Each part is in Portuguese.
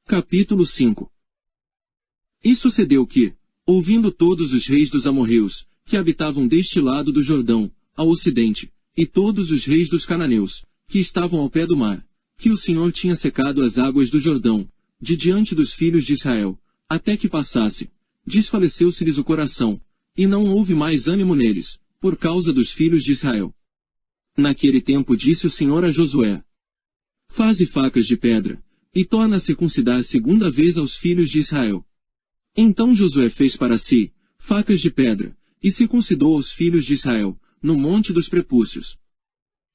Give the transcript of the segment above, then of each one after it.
Capítulo 5. E sucedeu que, ouvindo todos os reis dos amorreus, que habitavam deste lado do Jordão, ao ocidente, e todos os reis dos cananeus, que estavam ao pé do mar, que o Senhor tinha secado as águas do Jordão, de diante dos filhos de Israel, até que passasse, desfaleceu-se-lhes o coração, e não houve mais ânimo neles, por causa dos filhos de Israel. Naquele tempo disse o Senhor a Josué: Faze facas de pedra, e torna a circuncidar segunda vez aos filhos de Israel. Então Josué fez para si facas de pedra, e circuncidou aos filhos de Israel, no monte dos prepúcios.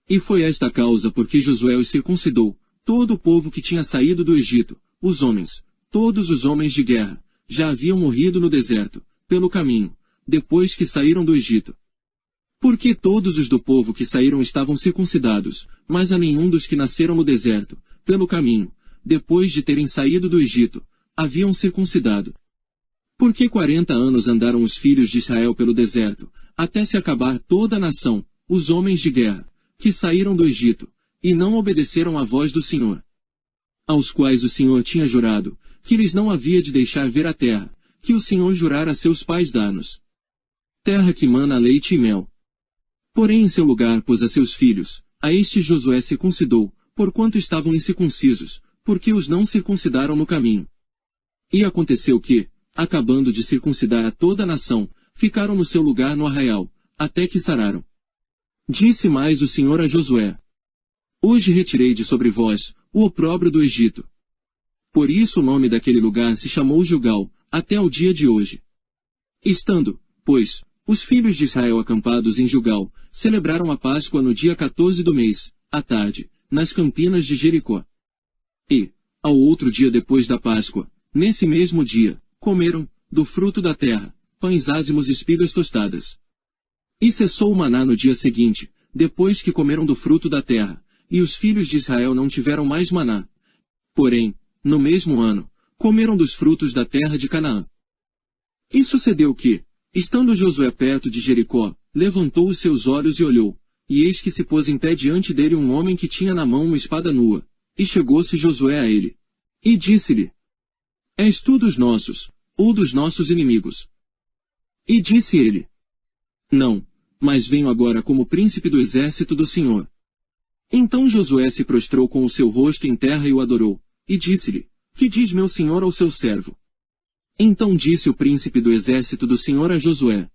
E foi esta a causa porque Josué os circuncidou, todo o povo que tinha saído do Egito, os homens, todos os homens de guerra, já haviam morrido no deserto, pelo caminho, depois que saíram do Egito. Porque todos os do povo que saíram estavam circuncidados, mas a nenhum dos que nasceram no deserto, pelo caminho, depois de terem saído do Egito, haviam circuncidado. Porque 40 anos andaram os filhos de Israel pelo deserto, até se acabar toda a nação, os homens de guerra, que saíram do Egito, e não obedeceram à voz do Senhor, aos quais o Senhor tinha jurado, que lhes não havia de deixar ver a terra, que o Senhor jurara a seus pais dar-nos. Terra que mana leite e mel. Porém em seu lugar pôs a seus filhos, a estes Josué circuncidou, porquanto estavam incircuncisos, porque os não circuncidaram no caminho. E aconteceu que, acabando de circuncidar a toda a nação, ficaram no seu lugar no arraial, até que sararam. Disse mais o Senhor a Josué: Hoje retirei de sobre vós o opróbrio do Egito. Por isso o nome daquele lugar se chamou Gilgal, até o dia de hoje. Estando, pois, os filhos de Israel acampados em Gilgal, celebraram a Páscoa no dia 14 do mês, à tarde, nas campinas de Jericó. E, ao outro dia depois da Páscoa, nesse mesmo dia, comeram, do fruto da terra, pães ázimos e espigas tostadas. E cessou o maná no dia seguinte, depois que comeram do fruto da terra, e os filhos de Israel não tiveram mais maná. Porém, no mesmo ano, comeram dos frutos da terra de Canaã. E sucedeu que, estando Josué perto de Jericó, levantou os seus olhos e olhou, e eis que se pôs em pé diante dele um homem que tinha na mão uma espada nua, e chegou-se Josué a ele, e disse-lhe: És tu dos nossos, ou dos nossos inimigos? E disse ele: Não, mas venho agora como príncipe do exército do Senhor. Então Josué se prostrou com o seu rosto em terra e o adorou, e disse-lhe: Que diz meu senhor ao seu servo? Então disse o príncipe do exército do Senhor a Josué: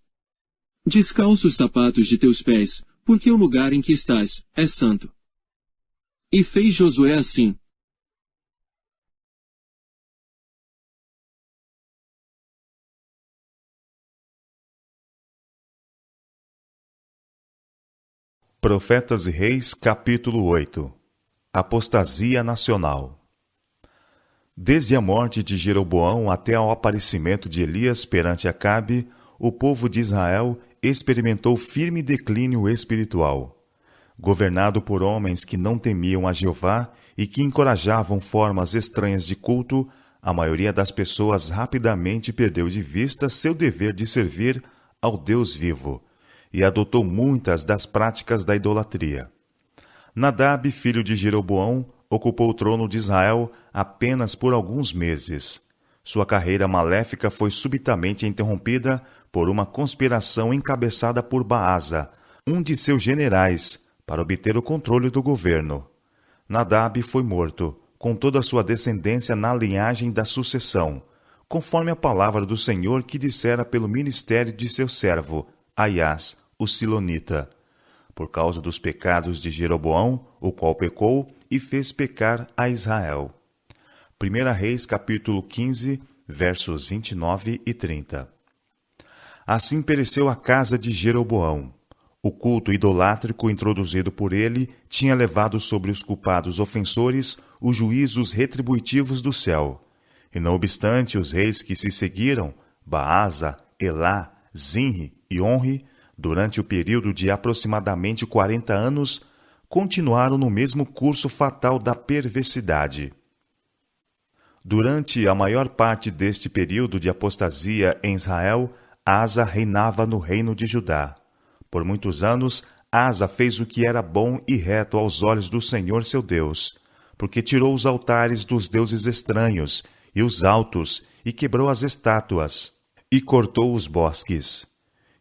Descalça os sapatos de teus pés, porque o lugar em que estás é santo. E fez Josué assim. Profetas e Reis, capítulo 8. Apostasia nacional. Desde a morte de Jeroboão até ao aparecimento de Elias perante Acabe, o povo de Israel experimentou firme declínio espiritual. Governado por homens que não temiam a Jeová e que encorajavam formas estranhas de culto, a maioria das pessoas rapidamente perdeu de vista seu dever de servir ao Deus vivo, e adotou muitas das práticas da idolatria. Nadab, filho de Jeroboão, ocupou o trono de Israel apenas por alguns meses. Sua carreira maléfica foi subitamente interrompida por uma conspiração encabeçada por Baasa, um de seus generais, para obter o controle do governo. Nadab foi morto, com toda a sua descendência na linhagem da sucessão, conforme a palavra do Senhor que dissera pelo ministério de seu servo, Aias, o Silonita, por causa dos pecados de Jeroboão, o qual pecou e fez pecar a Israel. 1 Reis, capítulo 15, versos 29 e 30. Assim pereceu a casa de Jeroboão. O culto idolátrico introduzido por ele tinha levado sobre os culpados ofensores os juízos retributivos do céu. E não obstante, os reis que se seguiram, Baasa, Elá, Zinri e Onri, durante o período de aproximadamente 40 anos, continuaram no mesmo curso fatal da perversidade. Durante a maior parte deste período de apostasia em Israel, Asa reinava no reino de Judá. Por muitos anos, Asa fez o que era bom e reto aos olhos do Senhor seu Deus. porque tirou os altares dos deuses estranhos e os altos, e quebrou as estátuas, e cortou os bosques.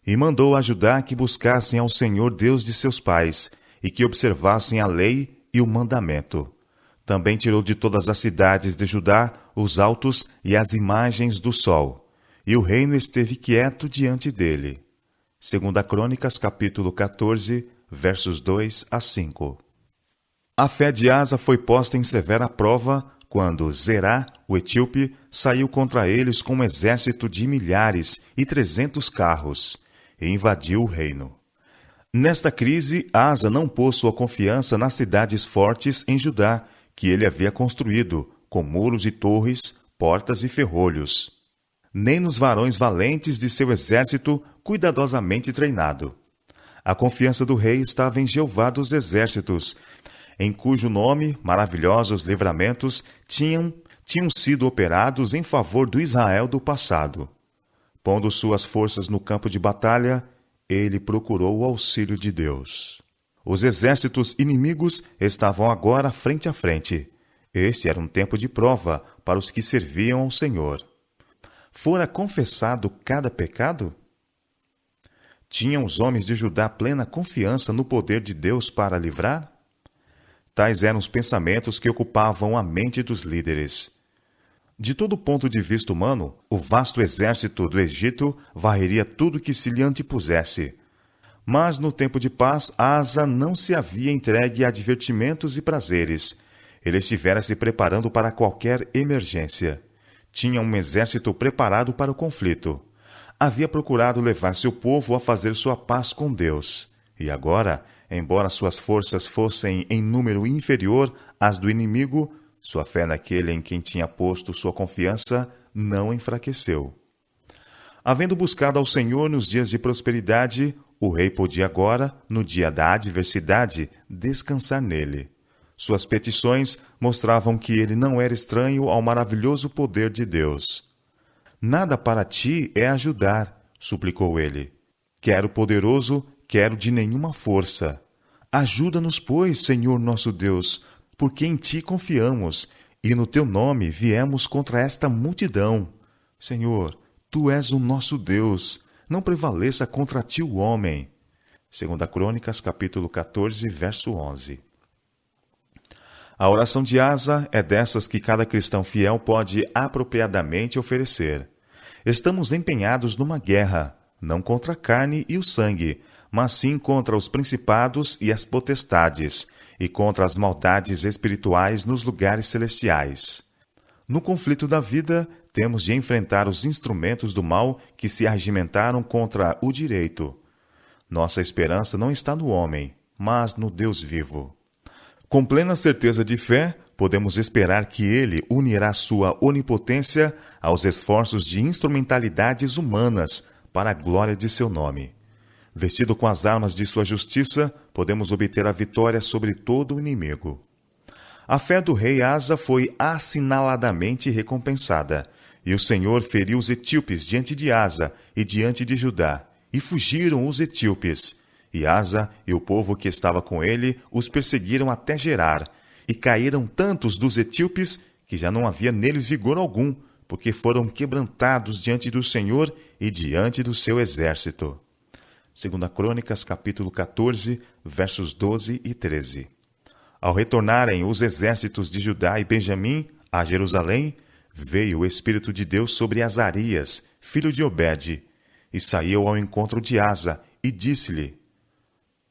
E mandou a Judá que buscassem ao Senhor Deus de seus pais, e que observassem a lei e o mandamento. Também tirou de todas as cidades de Judá os altos e as imagens do sol, e o reino esteve quieto diante dele. 2 Crônicas, capítulo 14, versos 2 a 5. A fé de Asa foi posta em severa prova quando Zerá, o etíope, saiu contra eles com um exército de milhares e 300 carros, e invadiu o reino. Nesta crise, Asa não pôs sua confiança nas cidades fortes em Judá, que ele havia construído, com muros e torres, portas e ferrolhos, nem nos varões valentes de seu exército cuidadosamente treinado. A confiança do rei estava em Jeová dos exércitos, em cujo nome maravilhosos livramentos tinham sido operados em favor do Israel do passado. Pondo suas forças no campo de batalha, ele procurou o auxílio de Deus. Os exércitos inimigos estavam agora frente a frente. Este era um tempo de prova para os que serviam ao Senhor. Fora confessado cada pecado? Tinham os homens de Judá plena confiança no poder de Deus para livrar? Tais eram os pensamentos que ocupavam a mente dos líderes. De todo ponto de vista humano, o vasto exército do Egito varreria tudo que se lhe antepusesse. Mas no tempo de paz, Asa não se havia entregue a divertimentos e prazeres. Ele estivera se preparando para qualquer emergência. Tinha um exército preparado para o conflito. Havia procurado levar seu povo a fazer sua paz com Deus. E agora, embora suas forças fossem em número inferior às do inimigo, sua fé naquele em quem tinha posto sua confiança não enfraqueceu. Havendo buscado ao Senhor nos dias de prosperidade, o rei podia agora, no dia da adversidade, descansar nele. Suas petições mostravam que ele não era estranho ao maravilhoso poder de Deus. Nada para ti é ajudar, suplicou ele. Quero poderoso, quero de nenhuma força. Ajuda-nos, pois, Senhor nosso Deus, porque em ti confiamos, e no teu nome viemos contra esta multidão. Senhor, tu és o nosso Deus, não prevaleça contra ti o homem. 2 Crônicas, capítulo 14, verso 11. A oração de Asa é dessas que cada cristão fiel pode apropriadamente oferecer. Estamos empenhados numa guerra, não contra a carne e o sangue, mas sim contra os principados e as potestades, e contra as maldades espirituais nos lugares celestiais. No conflito da vida, temos de enfrentar os instrumentos do mal que se arregimentaram contra o direito. Nossa esperança não está no homem, mas no Deus vivo. Com plena certeza de fé, podemos esperar que Ele unirá sua onipotência aos esforços de instrumentalidades humanas para a glória de seu nome. Vestido com as armas de sua justiça, podemos obter a vitória sobre todo o inimigo. A fé do rei Asa foi assinaladamente recompensada, e o Senhor feriu os etíopes diante de Asa e diante de Judá, e fugiram os etíopes. E Asa e o povo que estava com ele os perseguiram até Gerar, e caíram tantos dos etíopes que já não havia neles vigor algum, porque foram quebrantados diante do Senhor e diante do seu exército. 2 Crônicas, capítulo 14, versos 12 e 13. Ao retornarem os exércitos de Judá e Benjamim a Jerusalém, veio o Espírito de Deus sobre Azarias, filho de Obede, e saiu ao encontro de Asa, e disse-lhe: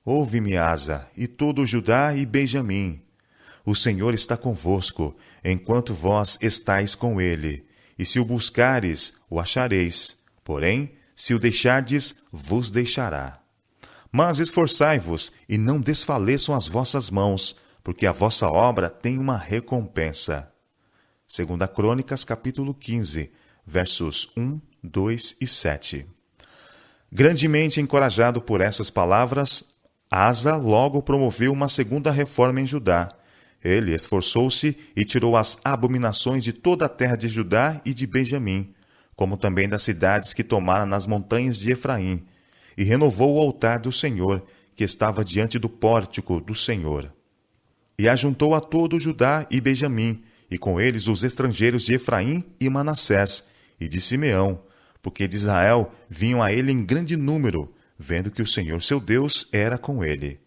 Ouve-me, Asa, e todo Judá e Benjamim. O Senhor está convosco, enquanto vós estáis com ele, e se o buscares, o achareis. Porém, se o deixardes, vos deixará. Mas esforçai-vos, e não desfaleçam as vossas mãos, porque a vossa obra tem uma recompensa. 2 Crônicas, capítulo 15, versos 1, 2 e 7. Grandemente encorajado por essas palavras, Asa logo promoveu uma segunda reforma em Judá. Ele esforçou-se e tirou as abominações de toda a terra de Judá e de Benjamim, como também das cidades que tomara nas montanhas de Efraim, e renovou o altar do Senhor, que estava diante do pórtico do Senhor. e ajuntou a todo Judá e Benjamim, e com eles os estrangeiros de Efraim e Manassés, e de Simeão, porque de Israel vinham a ele em grande número, vendo que o Senhor seu Deus era com ele.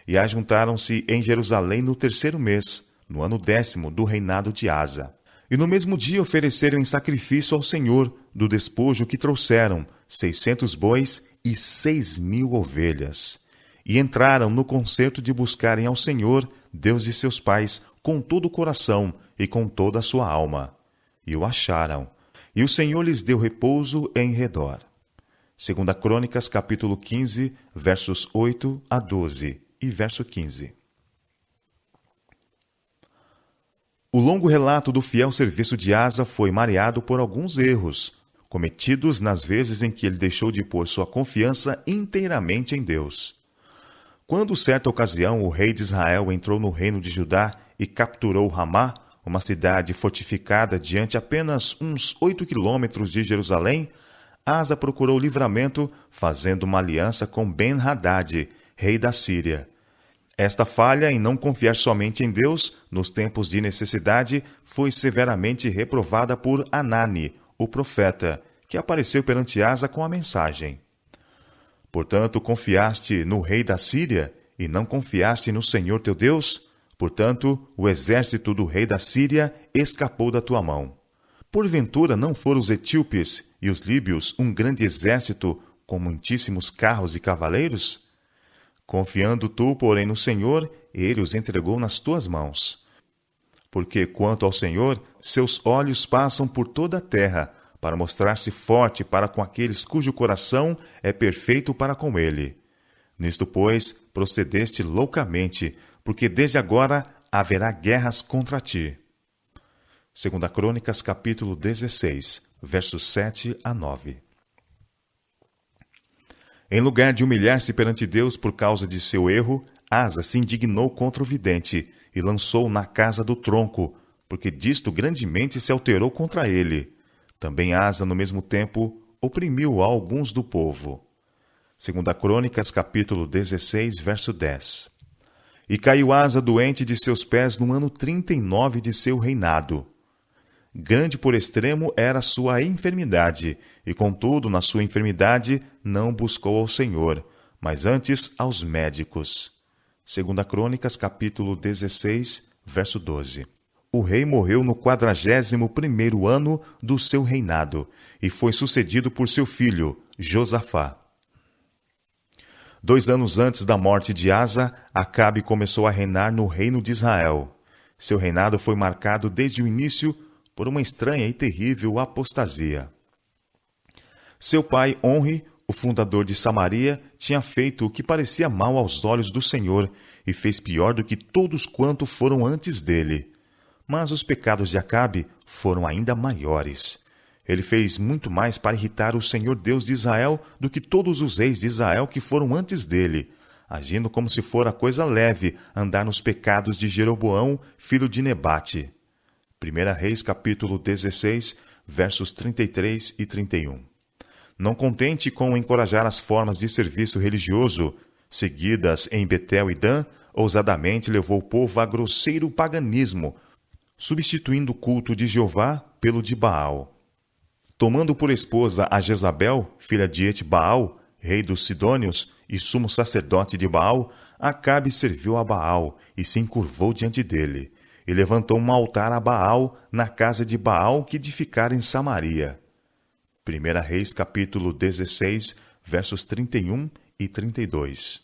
E ajuntaram-se em Jerusalém no 3º mês, no ano 10º do reinado de Asa. E no mesmo dia ofereceram em sacrifício ao Senhor, do despojo que trouxeram, 600 bois e 6.000 ovelhas. E entraram no concerto de buscarem ao Senhor, Deus de seus pais, com todo o coração e com toda a sua alma. E o acharam. E o Senhor lhes deu repouso em redor. 2 Crônicas, capítulo 15, versos 8 a 12 e verso 15. O longo relato do fiel serviço de Asa foi mareado por alguns erros, cometidos nas vezes em que ele deixou de pôr sua confiança inteiramente em Deus. Quando, certa ocasião, o rei de Israel entrou no reino de Judá e capturou Ramá, uma cidade fortificada diante apenas uns 8 quilômetros de Jerusalém, Asa procurou livramento, fazendo uma aliança com Ben-Hadad, rei da Síria. Esta falha em não confiar somente em Deus, nos tempos de necessidade, foi severamente reprovada por Anani, o profeta, que apareceu perante Asa com a mensagem: Portanto, confiaste no rei da Síria, e não confiaste no Senhor teu Deus? Portanto, o exército do rei da Síria escapou da tua mão. Porventura não foram os etíopes e os líbios um grande exército com muitíssimos carros e cavaleiros? Confiando tu, porém, no Senhor, ele os entregou nas tuas mãos. Porque, quanto ao Senhor, seus olhos passam por toda a terra, para mostrar-se forte para com aqueles cujo coração é perfeito para com ele. Nisto, pois, procedeste loucamente, porque desde agora haverá guerras contra ti. 2 Crônicas, capítulo 16, versos 7 a 9. Em lugar de humilhar-se perante Deus por causa de seu erro, Asa se indignou contra o vidente e lançou na casa do tronco, porque disto grandemente se alterou contra ele. Também Asa, no mesmo tempo, oprimiu alguns do povo. 2 Crônicas, capítulo 16, verso 10. E caiu Asa doente de seus pés no ano 39 de seu reinado. Grande por extremo era sua enfermidade, e contudo, na sua enfermidade, não buscou ao Senhor, mas antes aos médicos. 2 Crônicas, capítulo 16, verso 12. O rei morreu no 41º ano do seu reinado, e foi sucedido por seu filho, Josafá. 2 anos antes da morte de Asa, Acabe começou a reinar no reino de Israel. Seu reinado foi marcado desde o início por uma estranha e terrível apostasia. Seu pai, Onri, o fundador de Samaria, tinha feito o que parecia mal aos olhos do Senhor e fez pior do que todos quanto foram antes dele. Mas os pecados de Acabe foram ainda maiores. Ele fez muito mais para irritar o Senhor Deus de Israel do que todos os reis de Israel que foram antes dele, agindo como se fora coisa leve andar nos pecados de Jeroboão, filho de Nebate. 1 Reis, capítulo 16, versos 33 e 31. Não contente com encorajar as formas de serviço religioso seguidas em Betel e Dan, ousadamente levou o povo a grosseiro paganismo, substituindo o culto de Jeová pelo de Baal. Tomando por esposa a Jezabel, filha de Etbaal, rei dos Sidônios e sumo sacerdote de Baal, Acabe serviu a Baal e se encurvou diante dele, e levantou um altar a Baal na casa de Baal que edificara em Samaria. 1 Reis, capítulo 16, versos 31 e 32.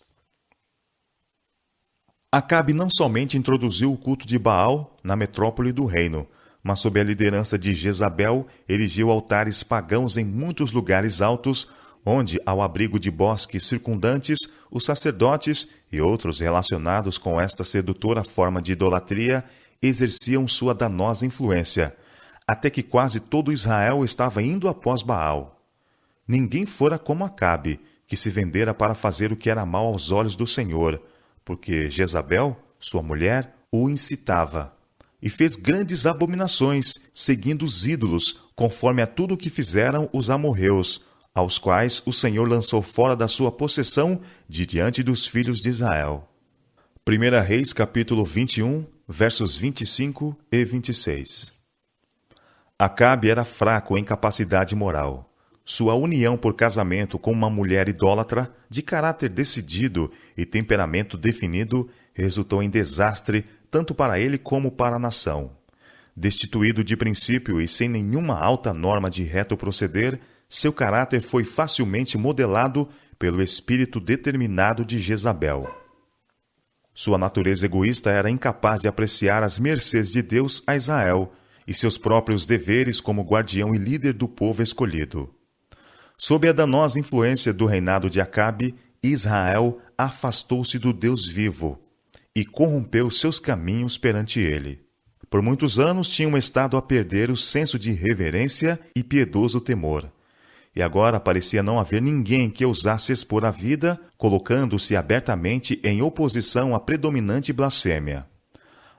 Acabe não somente introduziu o culto de Baal na metrópole do reino, mas sob a liderança de Jezabel, erigiu altares pagãos em muitos lugares altos, onde, ao abrigo de bosques circundantes, os sacerdotes e outros relacionados com esta sedutora forma de idolatria exerciam sua danosa influência, até que quase todo Israel estava indo após Baal. Ninguém fora como Acabe, que se vendera para fazer o que era mal aos olhos do Senhor, porque Jezabel, sua mulher, o incitava. E fez grandes abominações, seguindo os ídolos, conforme a tudo o que fizeram os amorreus, aos quais o Senhor lançou fora da sua possessão de diante dos filhos de Israel. 1 Reis, capítulo 21, versos 25 e 26. Acabe era fraco em capacidade moral. Sua união por casamento com uma mulher idólatra, de caráter decidido e temperamento definido, resultou em desastre tanto para ele como para a nação. Destituído de princípio e sem nenhuma alta norma de reto proceder, seu caráter foi facilmente modelado pelo espírito determinado de Jezabel. Sua natureza egoísta era incapaz de apreciar as mercês de Deus a Israel e seus próprios deveres como guardião e líder do povo escolhido. Sob a danosa influência do reinado de Acabe, Israel afastou-se do Deus vivo e corrompeu seus caminhos perante ele. Por muitos anos tinham estado a perder o senso de reverência e piedoso temor. E agora parecia não haver ninguém que ousasse expor a vida, colocando-se abertamente em oposição à predominante blasfêmia.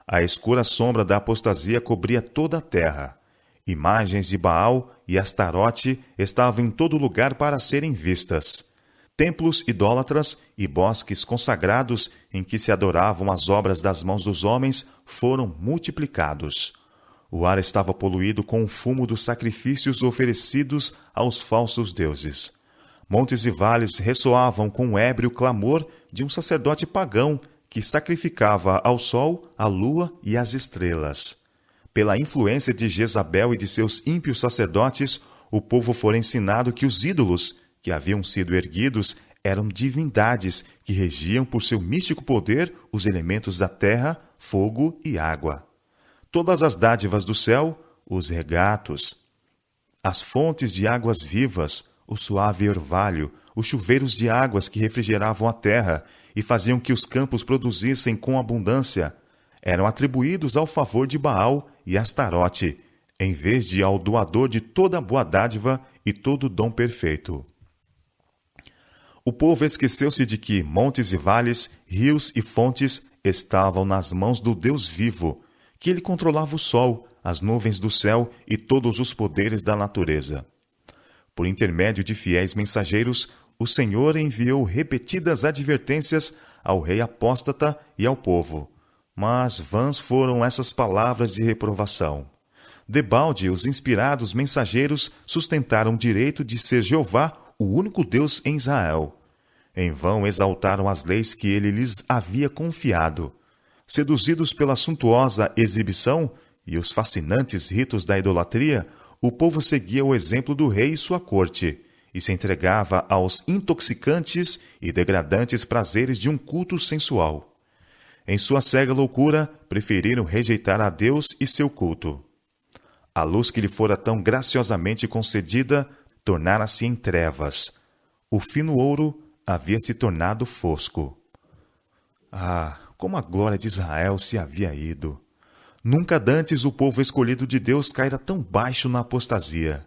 A escura sombra da apostasia cobria toda a terra. Imagens de Baal e Astarote estavam em todo lugar para serem vistas. Templos idólatras e bosques consagrados em que se adoravam as obras das mãos dos homens foram multiplicados. O ar estava poluído com o fumo dos sacrifícios oferecidos aos falsos deuses. Montes e vales ressoavam com o ébrio clamor de um sacerdote pagão que sacrificava ao sol, à lua e às estrelas. Pela influência de Jezabel e de seus ímpios sacerdotes, o povo fora ensinado que os ídolos que haviam sido erguidos eram divindades que regiam por seu místico poder os elementos da terra, fogo e água. Todas as dádivas do céu, os regatos, as fontes de águas vivas, o suave orvalho, os chuveiros de águas que refrigeravam a terra e faziam que os campos produzissem com abundância, eram atribuídos ao favor de Baal e Astarote, em vez de ao doador de toda boa dádiva e todo dom perfeito. O povo esqueceu-se de que montes e vales, rios e fontes estavam nas mãos do Deus vivo, que ele controlava o sol, as nuvens do céu e todos os poderes da natureza. Por intermédio de fiéis mensageiros, o Senhor enviou repetidas advertências ao rei apóstata e ao povo. Mas vãs foram essas palavras de reprovação. Debalde, os inspirados mensageiros sustentaram o direito de ser Jeová o único Deus em Israel. Em vão exaltaram as leis que ele lhes havia confiado. Seduzidos pela suntuosa exibição e os fascinantes ritos da idolatria, o povo seguia o exemplo do rei e sua corte, e se entregava aos intoxicantes e degradantes prazeres de um culto sensual. Em sua cega loucura, preferiram rejeitar a Deus e seu culto. A luz que lhe fora tão graciosamente concedida tornara-se em trevas. O fino ouro havia se tornado fosco. Ah, como a glória de Israel se havia ido! Nunca dantes o povo escolhido de Deus caíra tão baixo na apostasia.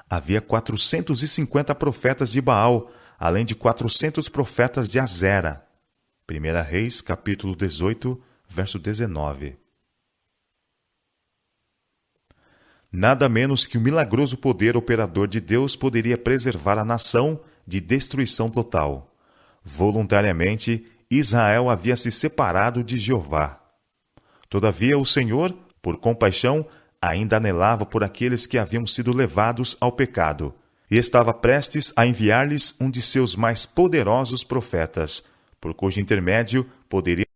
Havia 450 profetas de Baal, além de 400 profetas de Azera. 1 Reis, capítulo 18, verso 19. Nada menos que o milagroso poder operador de Deus poderia preservar a nação de destruição total. Voluntariamente, Israel havia se separado de Jeová. Todavia, o Senhor, por compaixão, ainda anelava por aqueles que haviam sido levados ao pecado, e estava prestes a enviar-lhes um de seus mais poderosos profetas, por cujo intermédio poderia.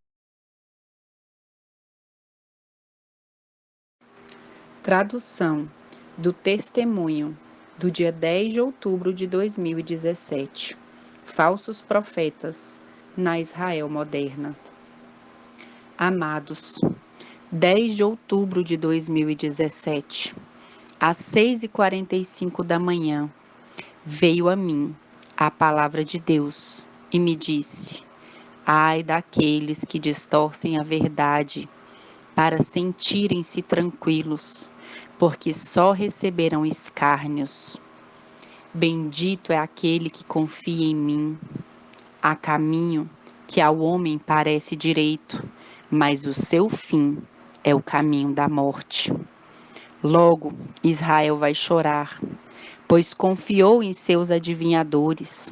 Tradução do Testemunho, do dia 10 de outubro de 2017. Falsos profetas na Israel moderna. Amados, 10 de outubro de 2017, às 6h45 da manhã, veio a mim a palavra de Deus e me disse: ai daqueles que distorcem a verdade para sentirem-se tranquilos, porque só receberão escárnios. Bendito é aquele que confia em mim. Há caminho que ao homem parece direito, mas o seu fim é o caminho da morte. Logo, Israel vai chorar, pois confiou em seus adivinhadores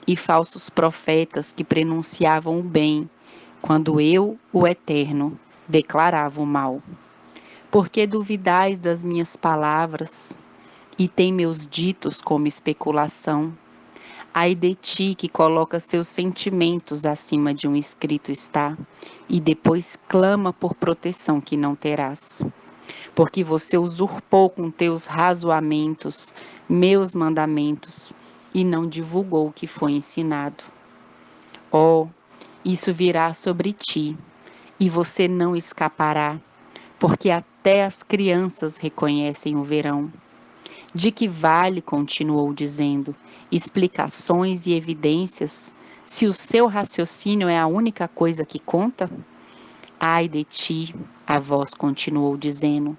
e falsos profetas que prenunciavam o bem, quando eu, o Eterno, declarava o mal. Por que duvidais das minhas palavras e tem meus ditos como especulação? Ai de ti que coloca seus sentimentos acima de um escrito está, e depois clama por proteção que não terás. Porque você usurpou com teus razoamentos meus mandamentos, e não divulgou o que foi ensinado. Oh, isso virá sobre ti, e você não escapará, porque até as crianças reconhecem o verão. De que vale, continuou dizendo, explicações e evidências, se o seu raciocínio é a única coisa que conta? Ai de ti, a voz continuou dizendo,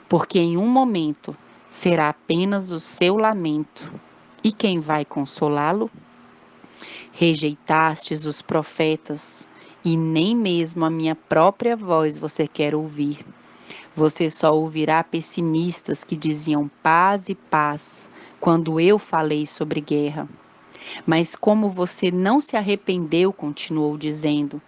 porque em um momento será apenas o seu lamento. E quem vai consolá-lo? Rejeitastes os profetas, e nem mesmo a minha própria voz você quer ouvir. Você só ouvirá pessimistas que diziam paz e paz quando eu falei sobre guerra. Mas como você não se arrependeu, continuou dizendo,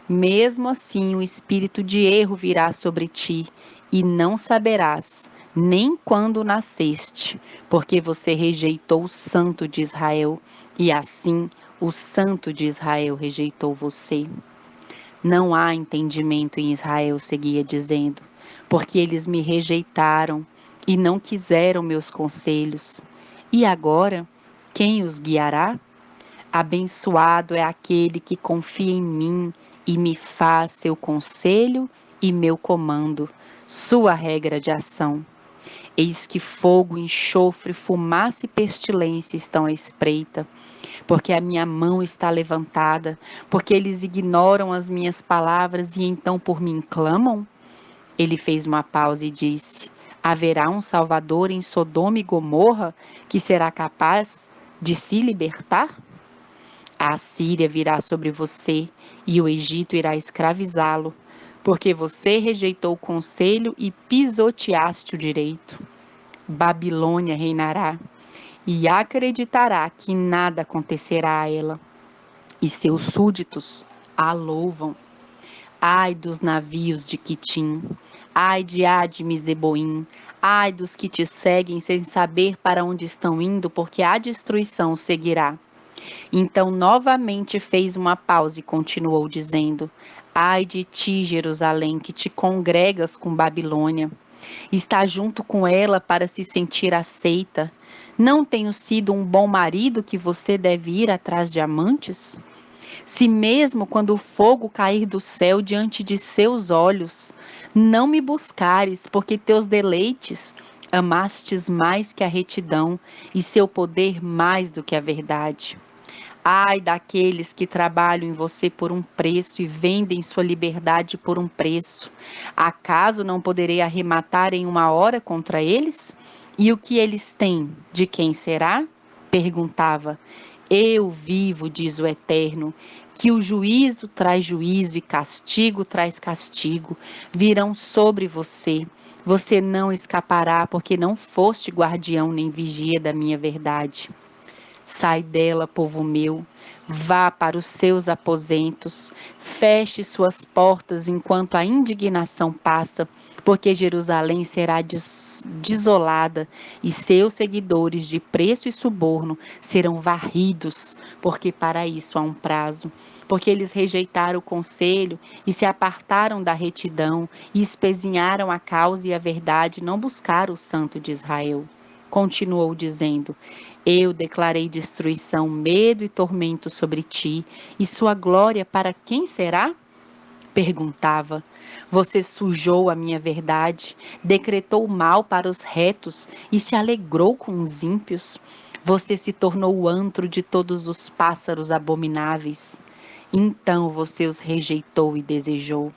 mesmo assim o espírito de erro virá sobre ti e não saberás nem quando nasceste, porque você rejeitou o Santo de Israel e assim o Santo de Israel rejeitou você. Não há entendimento em Israel, seguia dizendo, porque eles me rejeitaram e não quiseram meus conselhos. E agora, quem os guiará? Abençoado é aquele que confia em mim e me faz seu conselho e meu comando, sua regra de ação. Eis que fogo, enxofre, fumaça e pestilência estão à espreita, porque a minha mão está levantada, porque eles ignoram as minhas palavras e então por mim clamam? Ele fez uma pausa e disse, haverá um Salvador em Sodoma e Gomorra que será capaz de se libertar? A Assíria virá sobre você e o Egito irá escravizá-lo, porque você rejeitou o conselho e pisoteaste o direito. Babilônia reinará e acreditará que nada acontecerá a ela, e seus súditos a louvam. Ai dos navios de Quitim, ai de Adme e Zeboim, ai dos que te seguem sem saber para onde estão indo, porque a destruição os seguirá. Então novamente fez uma pausa e continuou dizendo, ai de ti, Jerusalém, que te congregas com Babilônia. Está junto com ela para se sentir aceita. Não tenho sido um bom marido que você deve ir atrás de amantes? Se mesmo quando o fogo cair do céu diante de seus olhos, não me buscares, porque teus deleites amastes mais que a retidão e seu poder mais do que a verdade. Ai daqueles que trabalham em você por um preço e vendem sua liberdade por um preço. Acaso não poderei arrematar em uma hora contra eles? E o que eles têm, de quem será? Perguntava. Eu vivo, diz o Eterno, que o juízo traz juízo e castigo traz castigo. Virão sobre você. Você não escapará, porque não foste guardião nem vigia da minha verdade. Sai dela, povo meu, vá para os seus aposentos, feche suas portas enquanto a indignação passa, porque Jerusalém será desolada e seus seguidores de preço e suborno serão varridos, porque para isso há um prazo. Porque eles rejeitaram o conselho e se apartaram da retidão e espezinharam a causa e a verdade, não buscaram o Santo de Israel. Continuou dizendo, eu declarei destruição, medo e tormento sobre ti, e sua glória para quem será? Perguntava. Você sujou a minha verdade, decretou mal para os retos e se alegrou com os ímpios. Você se tornou o antro de todos os pássaros abomináveis. Então você os rejeitou e desejou.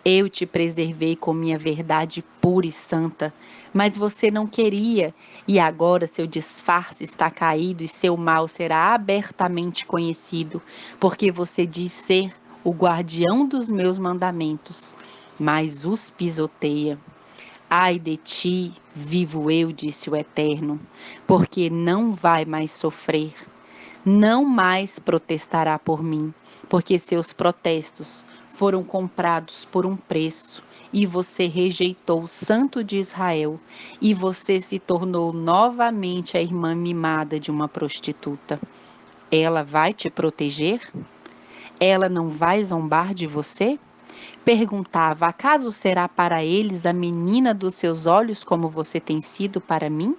Eu te preservei com minha verdade pura e santa, mas você não queria, e agora seu disfarce está caído e seu mal será abertamente conhecido, porque você diz ser o guardião dos meus mandamentos, mas os pisoteia. Ai de ti, vivo eu, disse o Eterno, porque não vai mais sofrer, não mais protestará por mim, porque seus protestos foram comprados por um preço, e você rejeitou o Santo de Israel, e você se tornou novamente a irmã mimada de uma prostituta. Ela vai te proteger? Ela não vai zombar de você? Perguntava: acaso será para eles a menina dos seus olhos como você tem sido para mim?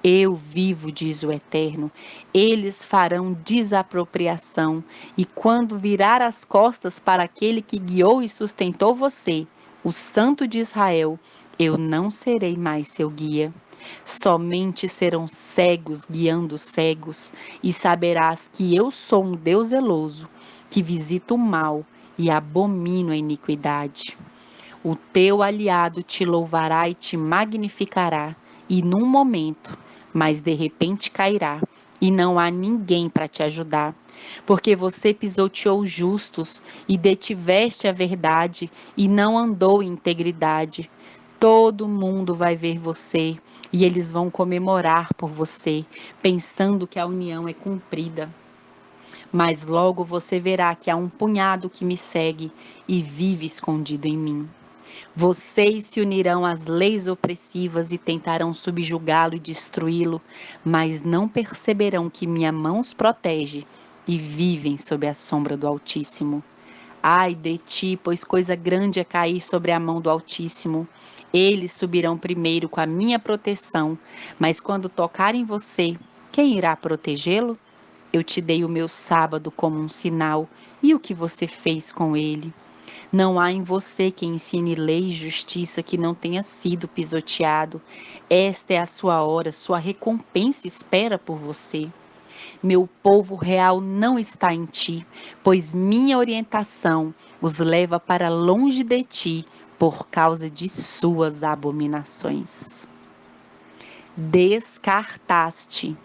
Eu vivo, diz o Eterno, eles farão desapropriação, e quando virar as costas para aquele que guiou e sustentou você, o Santo de Israel, eu não serei mais seu guia. Somente serão cegos guiando cegos, e saberás que eu sou um Deus zeloso, que visita o mal e abomino a iniquidade. O teu aliado te louvará e te magnificará, e num momento, mas de repente cairá, e não há ninguém para te ajudar, porque você pisoteou justos e detiveste a verdade e não andou em integridade. Todo mundo vai ver você e eles vão comemorar por você, pensando que a união é cumprida. Mas logo você verá que há um punhado que me segue e vive escondido em mim. Vocês se unirão às leis opressivas e tentarão subjugá-lo e destruí-lo, mas não perceberão que minha mão os protege e vivem sob a sombra do Altíssimo. Ai de ti, pois coisa grande é cair sobre a mão do Altíssimo. Eles subirão primeiro com a minha proteção, mas quando tocarem você, quem irá protegê-lo? Eu te dei o meu sábado como um sinal, e o que você fez com ele? Não há em você quem ensine lei e justiça que não tenha sido pisoteado. Esta é a sua hora, sua recompensa espera por você. Meu povo real não está em ti, pois minha orientação os leva para longe de ti por causa de suas abominações. Descartaste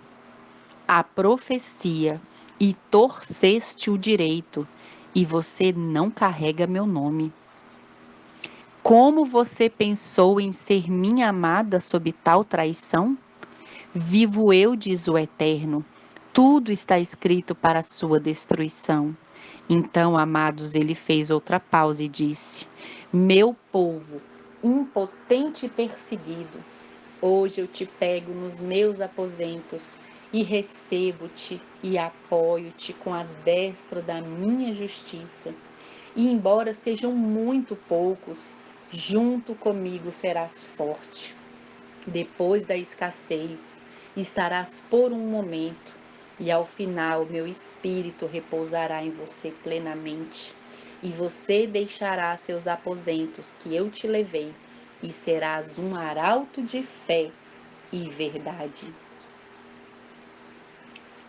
a profecia e torceste o direito, e você não carrega meu nome. Como você pensou em ser minha amada sob tal traição? Vivo eu, diz o Eterno, tudo está escrito para a sua destruição. Então, amados, ele fez outra pausa e disse: meu povo, impotente e perseguido, hoje eu te pego nos meus aposentos e recebo-te e apoio-te com a destra da minha justiça. E embora sejam muito poucos, junto comigo serás forte. Depois da escassez, estarás por um momento, e ao final meu espírito repousará em você plenamente, e você deixará seus aposentos que eu te levei, e serás um arauto de fé e verdade.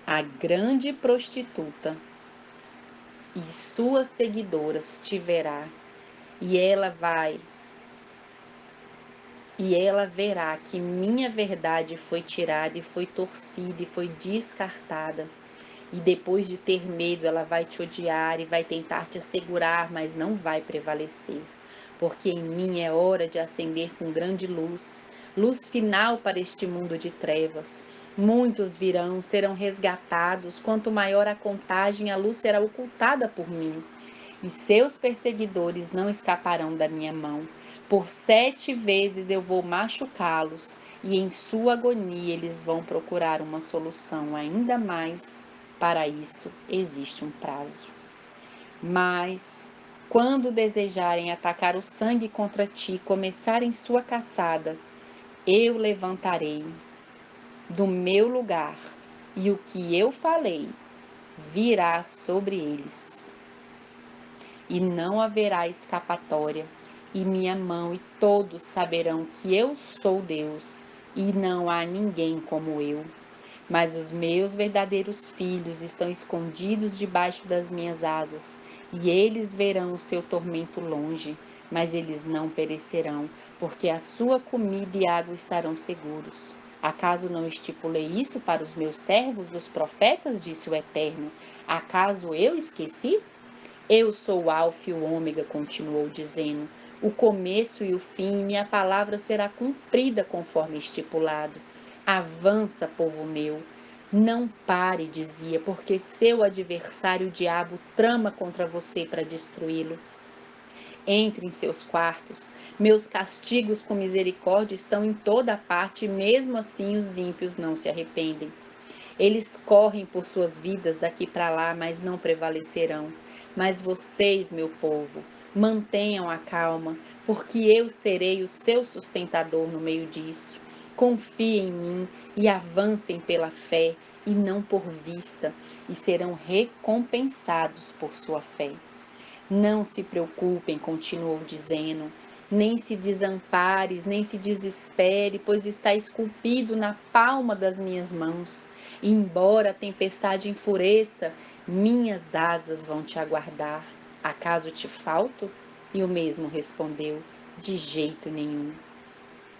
A grande prostituta e suas seguidoras te verá, e ela verá que minha verdade foi tirada e foi torcida e foi descartada. E depois de ter medo, ela vai te odiar e vai tentar te assegurar, mas não vai prevalecer. Porque em mim é hora de acender com grande luz, luz final para este mundo de trevas. Muitos virão, serão resgatados. Quanto maior a contagem, a luz será ocultada por mim. E seus perseguidores não escaparão da minha mão. Por 7 vezes eu vou machucá-los, e em sua agonia eles vão procurar uma solução. Ainda mais, para isso existe um prazo. Mas, quando desejarem atacar o sangue contra ti e começarem sua caçada, eu levantarei do meu lugar, e o que eu falei virá sobre eles. E não haverá escapatória, e minha mão e todos saberão que eu sou Deus, e não há ninguém como eu. Mas os meus verdadeiros filhos estão escondidos debaixo das minhas asas, e eles verão o seu tormento longe, mas eles não perecerão, porque a sua comida e água estarão seguros. Acaso não estipulei isso para os meus servos, os profetas, disse o Eterno? Acaso eu esqueci? Eu sou o Alfa e o Ômega, continuou dizendo, o começo e o fim, minha palavra será cumprida conforme estipulado. Avança, povo meu. Não pare, dizia, porque seu adversário, o diabo, trama contra você para destruí-lo. Entre em seus quartos. Meus castigos com misericórdia estão em toda parte, e mesmo assim os ímpios não se arrependem. Eles correm por suas vidas daqui para lá, mas não prevalecerão. Mas vocês, meu povo, mantenham a calma, porque eu serei o seu sustentador no meio disso. Confiem em mim e avancem pela fé e não por vista, e serão recompensados por sua fé. Não se preocupem, continuou dizendo, nem se desampares, nem se desespere, pois está esculpido na palma das minhas mãos. E embora a tempestade enfureça, minhas asas vão te aguardar. Acaso te falto? E o mesmo respondeu, de jeito nenhum.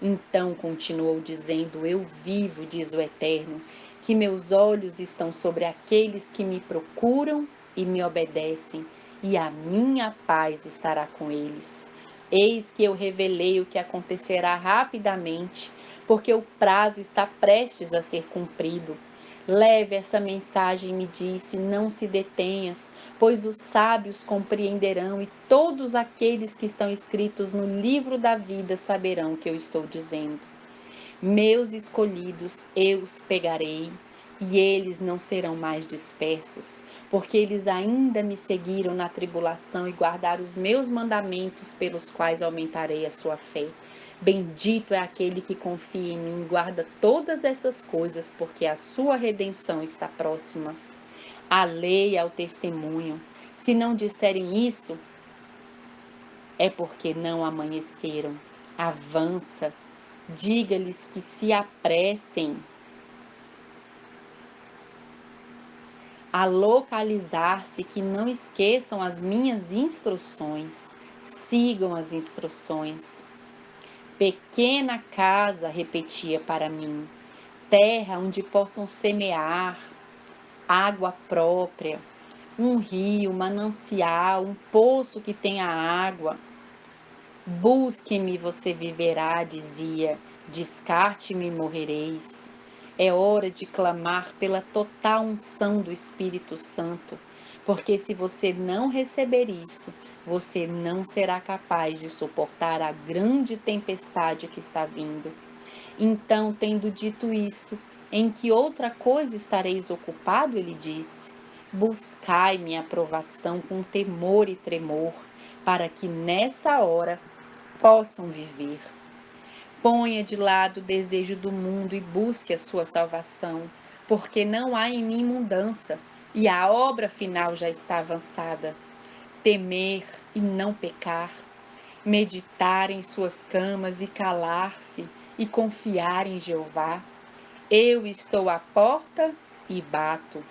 Então continuou dizendo, eu vivo, diz o Eterno, que meus olhos estão sobre aqueles que me procuram e me obedecem, e a minha paz estará com eles. Eis que eu revelei o que acontecerá rapidamente, porque o prazo está prestes a ser cumprido. Leve essa mensagem, me disse, não se detenhas, pois os sábios compreenderão e todos aqueles que estão escritos no livro da vida saberão o que eu estou dizendo. Meus escolhidos eu os pegarei, e eles não serão mais dispersos, porque eles ainda me seguiram na tribulação e guardaram os meus mandamentos, pelos quais aumentarei a sua fé. Bendito é aquele que confia em mim, guarda todas essas coisas, porque a sua redenção está próxima. A lei é o testemunho. Se não disserem isso, é porque não amanheceram. Avança, diga-lhes que se apressem a localizar-se, que não esqueçam as minhas instruções. Sigam as instruções. Pequena casa, repetia para mim, terra onde possam semear, água própria, um rio, manancial, um poço que tenha água. Busque-me, você viverá, dizia, descarte-me e morrereis. É hora de clamar pela total unção do Espírito Santo, porque se você não receber isso, você não será capaz de suportar a grande tempestade que está vindo. Então, tendo dito isto, em que outra coisa estareis ocupado? Ele disse. Buscai minha aprovação com temor e tremor, para que nessa hora possam viver. Ponha de lado o desejo do mundo e busque a sua salvação, porque não há em mim mudança e a obra final já está avançada. Temer e não pecar, meditar em suas camas e calar-se e confiar em Jeová. Eu estou à porta e bato.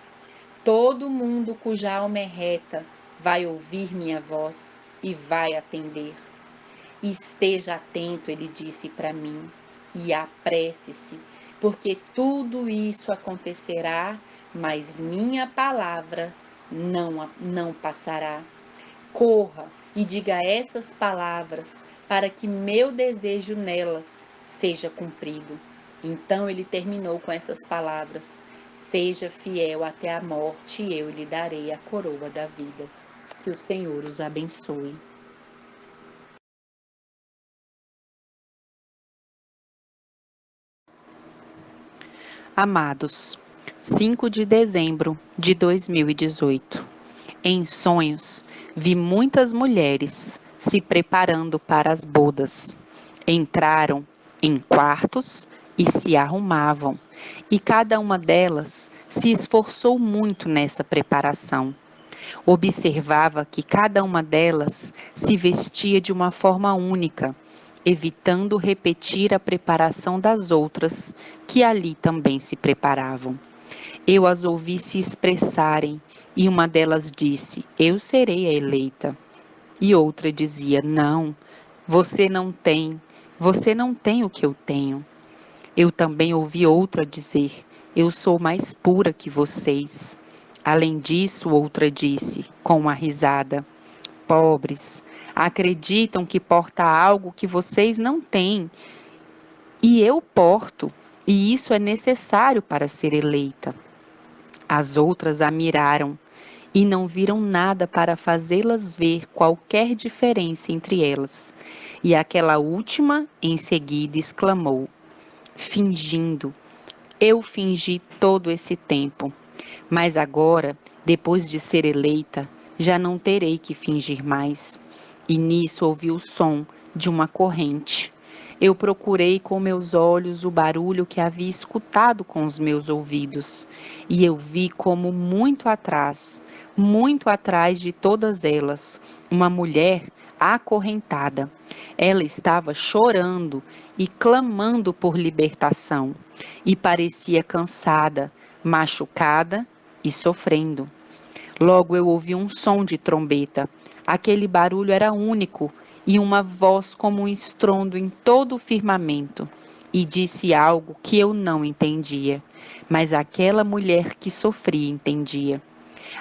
Todo mundo cuja alma é reta vai ouvir minha voz e vai atender. Esteja atento, ele disse para mim, e apresse-se, porque tudo isso acontecerá, mas minha palavra não passará. Corra e diga essas palavras, para que meu desejo nelas seja cumprido. Então ele terminou com essas palavras: seja fiel até a morte, e eu lhe darei a coroa da vida. Que o Senhor os abençoe. Amados, 5 de dezembro de 2018. Em sonhos, vi muitas mulheres se preparando para as bodas. Entraram em quartos e se arrumavam, e cada uma delas se esforçou muito nessa preparação. Observava que cada uma delas se vestia de uma forma única, evitando repetir a preparação das outras, que ali também se preparavam. Eu as ouvi se expressarem, e uma delas disse: eu serei a eleita. E outra dizia: não, você não tem o que eu tenho. Eu também ouvi outra dizer: eu sou mais pura que vocês. Além disso, outra disse, com uma risada: pobres, acreditam que porta algo que vocês não têm. E eu porto, e isso é necessário para ser eleita. As outras a miraram e não viram nada para fazê-las ver qualquer diferença entre elas. E aquela última, em seguida, exclamou, fingindo: eu fingi todo esse tempo, mas agora, depois de ser eleita, já não terei que fingir mais. E nisso ouvi o som de uma corrente. Eu procurei com meus olhos o barulho que havia escutado com os meus ouvidos, e eu vi como muito atrás de todas elas, uma mulher acorrentada. Ela estava chorando e clamando por libertação, e parecia cansada, machucada e sofrendo. Logo eu ouvi um som de trombeta. Aquele barulho era único e uma voz como um estrondo em todo o firmamento. E disse algo que eu não entendia, mas aquela mulher que sofria entendia.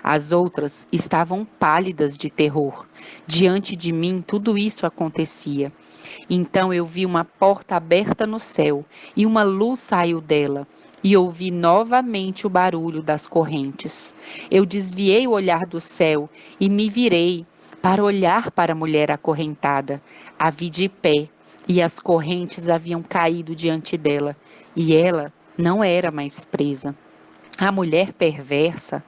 As outras estavam pálidas de terror. Diante de mim tudo isso acontecia. Então eu vi uma porta aberta no céu, e uma luz saiu dela, e ouvi novamente o barulho das correntes. Eu desviei o olhar do céu e me virei para olhar para a mulher acorrentada. A vi de pé, e as correntes haviam caído diante dela, e ela não era mais presa. A mulher perversa,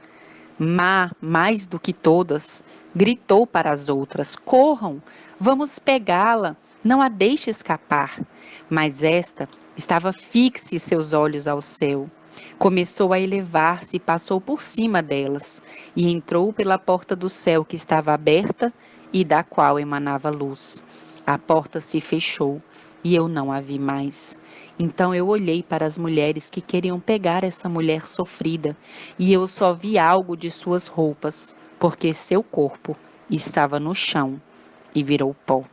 má mais do que todas, gritou para as outras: corram, vamos pegá-la, não a deixe escapar. Mas esta estava fixe seus olhos ao céu. Começou a elevar-se e passou por cima delas, e entrou pela porta do céu que estava aberta e da qual emanava luz. A porta se fechou e eu não a vi mais. Então eu olhei para as mulheres que queriam pegar essa mulher sofrida, e eu só vi algo de suas roupas, porque seu corpo estava no chão e virou pó.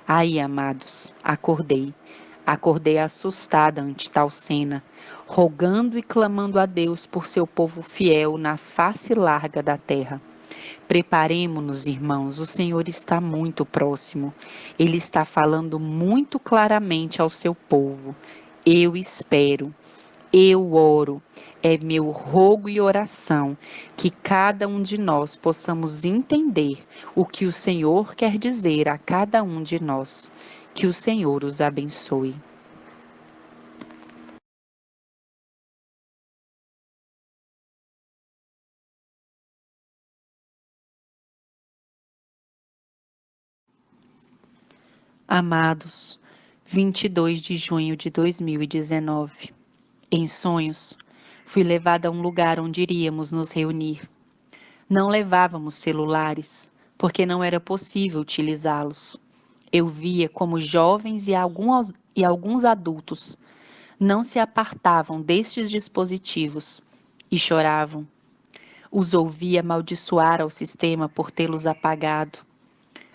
Ai, amados, acordei. Acordei assustada ante tal cena, rogando e clamando a Deus por seu povo fiel na face larga da terra. Preparemo-nos, irmãos, o Senhor está muito próximo. Ele está falando muito claramente ao seu povo. Eu espero, eu oro. É meu rogo e oração que cada um de nós possamos entender o que o Senhor quer dizer a cada um de nós. Que o Senhor os abençoe. Amados, 22 de junho de 2019. Em sonhos, fui levada a um lugar onde iríamos nos reunir. Não levávamos celulares, porque não era possível utilizá-los. Eu via como jovens e alguns adultos não se apartavam destes dispositivos e choravam. Os ouvi amaldiçoar ao sistema por tê-los apagado.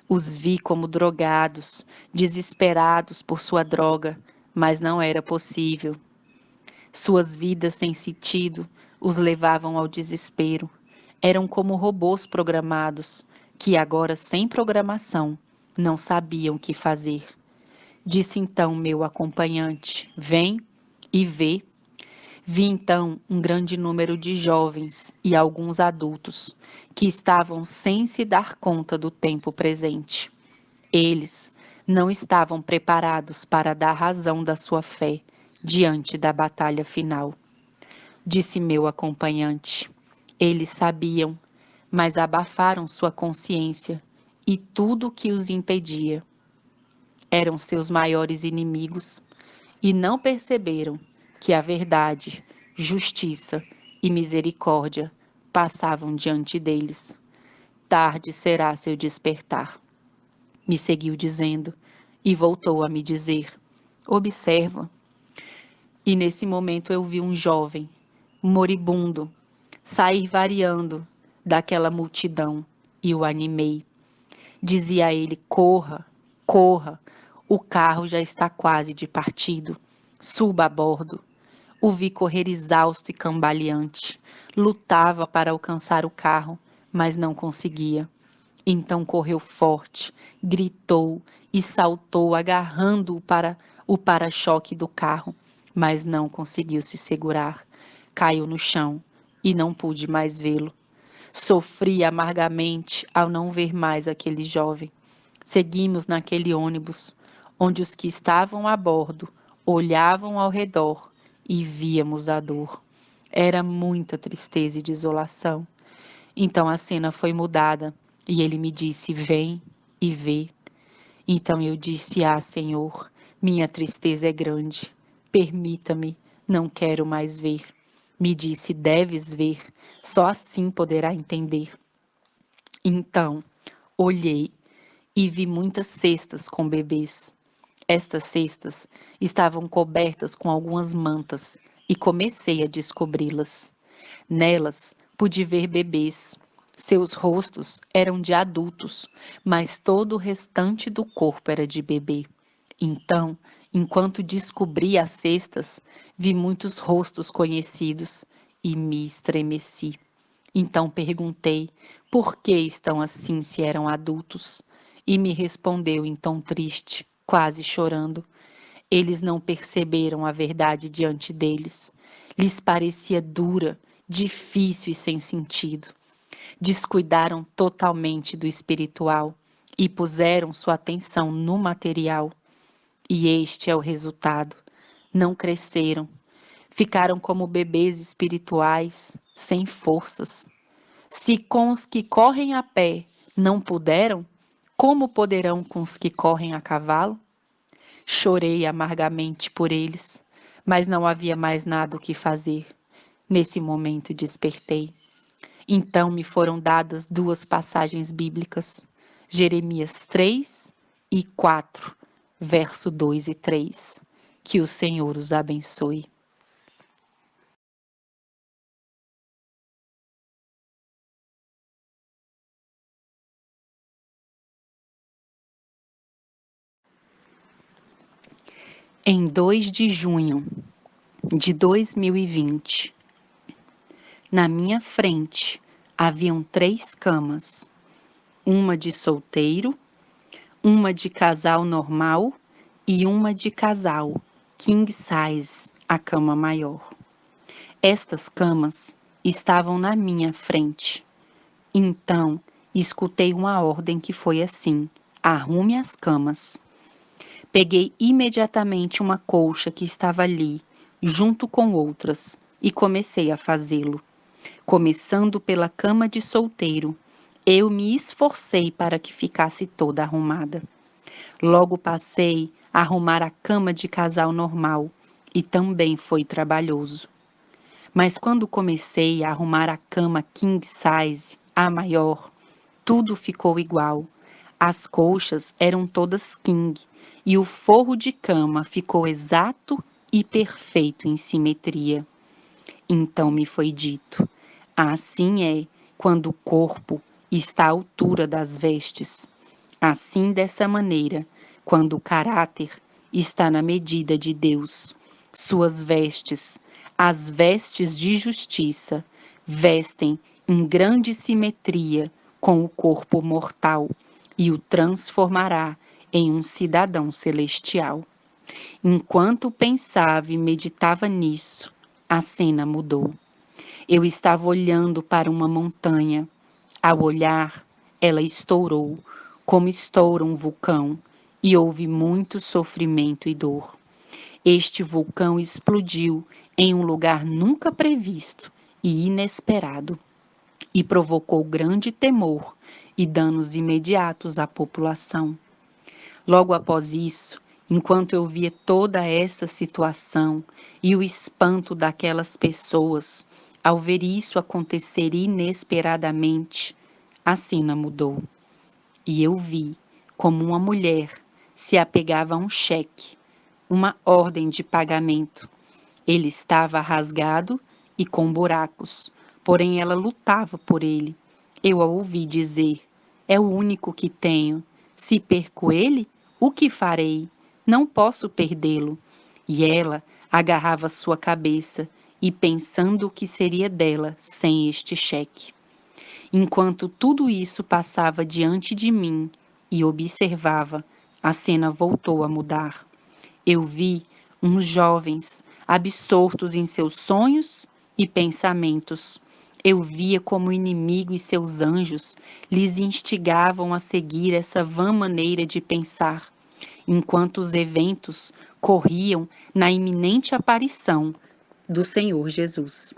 Os vi como drogados, desesperados por sua droga, mas não era possível. Suas vidas sem sentido os levavam ao desespero. Eram como robôs programados, que agora, sem programação, não sabiam o que fazer. Disse então meu acompanhante: vem e vê. Vi então um grande número de jovens e alguns adultos que estavam sem se dar conta do tempo presente. Eles não estavam preparados para dar razão da sua fé diante da batalha final. Disse meu acompanhante: eles sabiam, mas abafaram sua consciência e tudo o que os impedia. Eram seus maiores inimigos e não perceberam que a verdade, justiça e misericórdia passavam diante deles. Tarde será seu despertar. Me seguiu dizendo e voltou a me dizer: observa. E nesse momento eu vi um jovem, moribundo, sair variando daquela multidão e o animei. Dizia a ele: corra, corra, o carro já está quase de partido, suba a bordo. O vi correr exausto e cambaleante. Lutava para alcançar o carro, mas não conseguia. Então correu forte, gritou e saltou, agarrando-o para o para-choque do carro, mas não conseguiu se segurar. Caiu no chão e não pude mais vê-lo. Sofri amargamente ao não ver mais aquele jovem. Seguimos naquele ônibus, onde os que estavam a bordo olhavam ao redor e víamos a dor. Era muita tristeza e desolação. Então a cena foi mudada e ele me disse: vem e vê. Então eu disse: ah, Senhor, minha tristeza é grande. Permita-me, não quero mais ver. Me disse: deves ver, só assim poderá entender. Então olhei e vi muitas cestas com bebês. Estas cestas estavam cobertas com algumas mantas e comecei a descobri-las. Nelas pude ver bebês. Seus rostos eram de adultos, mas todo o restante do corpo era de bebê. Então, enquanto descobri as cestas, vi muitos rostos conhecidos e me estremeci. Então perguntei: por que estão assim se eram adultos? E me respondeu em tom triste, quase chorando: eles não perceberam a verdade diante deles. Lhes parecia dura, difícil e sem sentido. Descuidaram totalmente do espiritual e puseram sua atenção no material. E este é o resultado. Não cresceram. Ficaram como bebês espirituais, sem forças. Se com os que correm a pé não puderam, como poderão com os que correm a cavalo? Chorei amargamente por eles, mas não havia mais nada o que fazer. Nesse momento despertei. Então me foram dadas duas passagens bíblicas, Jeremias 3 e 4, verso 2 e 3. Que o Senhor os abençoe. Em 2 de junho de 2020, na minha frente haviam 3 camas, uma de solteiro, uma de casal normal e uma de casal king size, a cama maior. Estas camas estavam na minha frente. Então, escutei uma ordem que foi assim: arrume as camas. Peguei imediatamente uma colcha que estava ali, junto com outras, e comecei a fazê-lo. Começando pela cama de solteiro, eu me esforcei para que ficasse toda arrumada. Logo passei a arrumar a cama de casal normal, e também foi trabalhoso. Mas quando comecei a arrumar a cama king size, a maior, tudo ficou igual. As colchas eram todas king e o forro de cama ficou exato e perfeito em simetria. Então me foi dito: assim é quando o corpo está à altura das vestes. Assim, dessa maneira, quando o caráter está na medida de Deus, suas vestes, as vestes de justiça, vestem em grande simetria com o corpo mortal e o transformará em um cidadão celestial. Enquanto pensava e meditava nisso, a cena mudou. Eu estava olhando para uma montanha. Ao olhar, ela estourou, como estoura um vulcão, e houve muito sofrimento e dor. Este vulcão explodiu em um lugar nunca previsto e inesperado, e provocou grande temor e danos imediatos à população. Logo após isso, enquanto eu via toda essa situação e o espanto daquelas pessoas ao ver isso acontecer inesperadamente, a cena mudou. E eu vi como uma mulher se apegava a um cheque, uma ordem de pagamento. Ele estava rasgado e com buracos, porém ela lutava por ele. Eu a ouvi dizer: é o único que tenho. Se perco ele, o que farei? Não posso perdê-lo. E ela agarrava sua cabeça e pensando o que seria dela sem este cheque. Enquanto tudo isso passava diante de mim e observava, a cena voltou a mudar. Eu vi uns jovens absortos em seus sonhos e pensamentos. Eu via como o inimigo e seus anjos lhes instigavam a seguir essa vã maneira de pensar, enquanto os eventos corriam na iminente aparição do Senhor Jesus.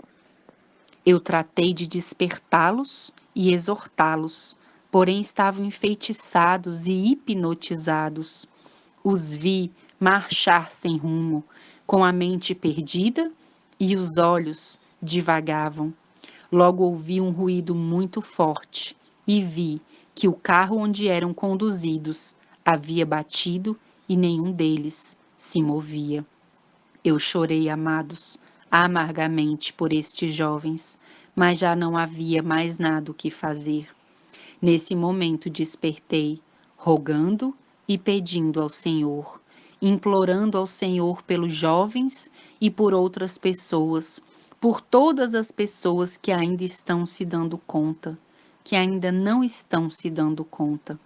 Eu tratei de despertá-los e exortá-los, porém estavam enfeitiçados e hipnotizados. Os vi marchar sem rumo, com a mente perdida e os olhos divagavam. Logo ouvi um ruído muito forte e vi que o carro onde eram conduzidos havia batido e nenhum deles se movia. Eu chorei, amados, amargamente por estes jovens, mas já não havia mais nada o que fazer. Nesse momento despertei, rogando e pedindo ao Senhor, implorando ao Senhor pelos jovens e por outras pessoas, por todas as pessoas que ainda estão se dando conta, que ainda não estão se dando conta,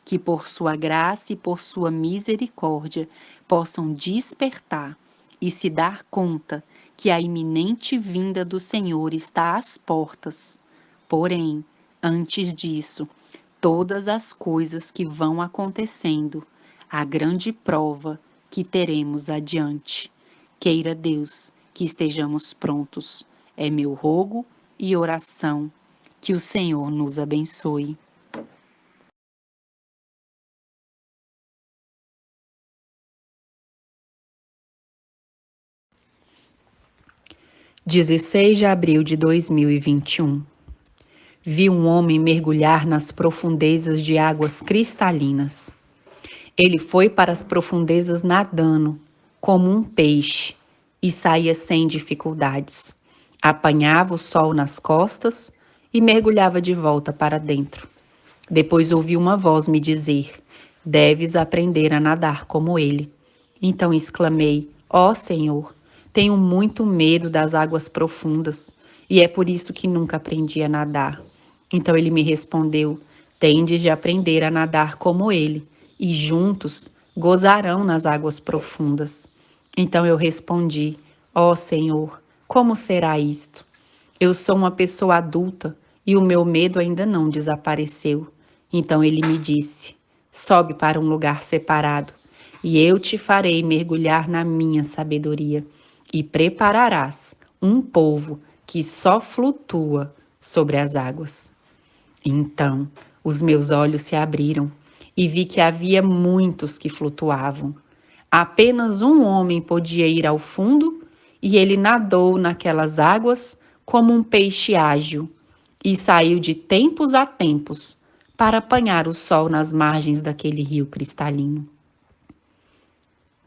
que por sua graça e por sua misericórdia possam despertar e se dar conta que a iminente vinda do Senhor está às portas. Porém, antes disso, todas as coisas que vão acontecendo, a grande prova que teremos adiante. Queira Deus que estejamos prontos. É meu rogo e oração. Que o Senhor nos abençoe. (16 de abril de 2021) Vi um homem mergulhar nas profundezas de águas cristalinas. Ele foi para as profundezas nadando, como um peixe, e saía sem dificuldades. Apanhava o sol nas costas e mergulhava de volta para dentro. Depois ouvi uma voz me dizer: deves aprender a nadar como ele. Então exclamei: ó Senhor, tenho muito medo das águas profundas, e é por isso que nunca aprendi a nadar. Então ele me respondeu: tendes de aprender a nadar como ele, e juntos gozarão nas águas profundas. Então eu respondi: ó Senhor, como será isto? Eu sou uma pessoa adulta e o meu medo ainda não desapareceu. Então ele me disse: sobe para um lugar separado, e eu te farei mergulhar na minha sabedoria, e prepararás um povo que só flutua sobre as águas. Então os meus olhos se abriram e vi que havia muitos que flutuavam. Apenas um homem podia ir ao fundo e ele nadou naquelas águas como um peixe ágil e saiu de tempos a tempos para apanhar o sol nas margens daquele rio cristalino.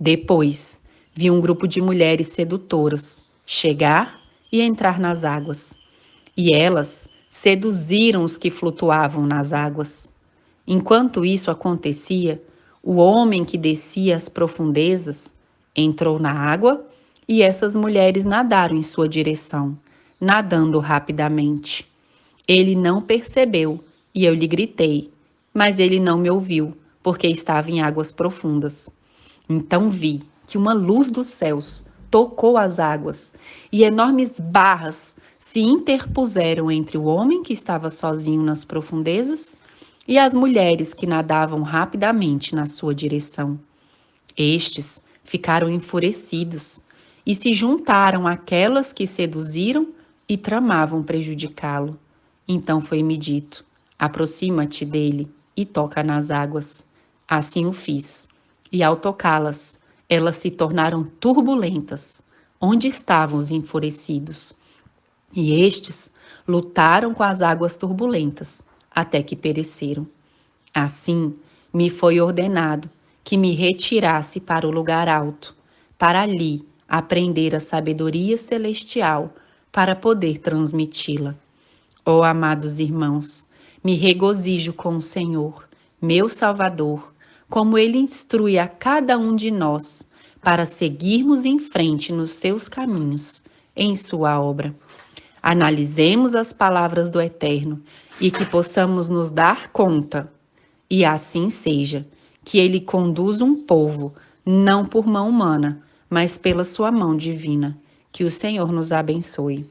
Depois, vi um grupo de mulheres sedutoras chegar e entrar nas águas, e elas seduziram os que flutuavam nas águas. Enquanto isso acontecia, o homem que descia as profundezas entrou na água e essas mulheres nadaram em sua direção, nadando rapidamente. Ele não percebeu e eu lhe gritei, mas ele não me ouviu, porque estava em águas profundas. Então vi que uma luz dos céus tocou as águas e enormes barras se interpuseram entre o homem que estava sozinho nas profundezas e as mulheres que nadavam rapidamente na sua direção. Estes ficaram enfurecidos e se juntaram àquelas que seduziram e tramavam prejudicá-lo. Então foi-me dito: aproxima-te dele e toca nas águas. Assim o fiz, e ao tocá-las, elas se tornaram turbulentas, onde estavam os enfurecidos. E estes lutaram com as águas turbulentas, até que pereceram. Assim, me foi ordenado que me retirasse para o lugar alto, para ali aprender a sabedoria celestial, para poder transmiti-la. Ó amados irmãos, me regozijo com o Senhor, meu Salvador, como Ele instrui a cada um de nós para seguirmos em frente nos seus caminhos, em sua obra. Analisemos as palavras do Eterno e que possamos nos dar conta, e assim seja, que Ele conduz um povo, não por mão humana, mas pela sua mão divina. Que o Senhor nos abençoe.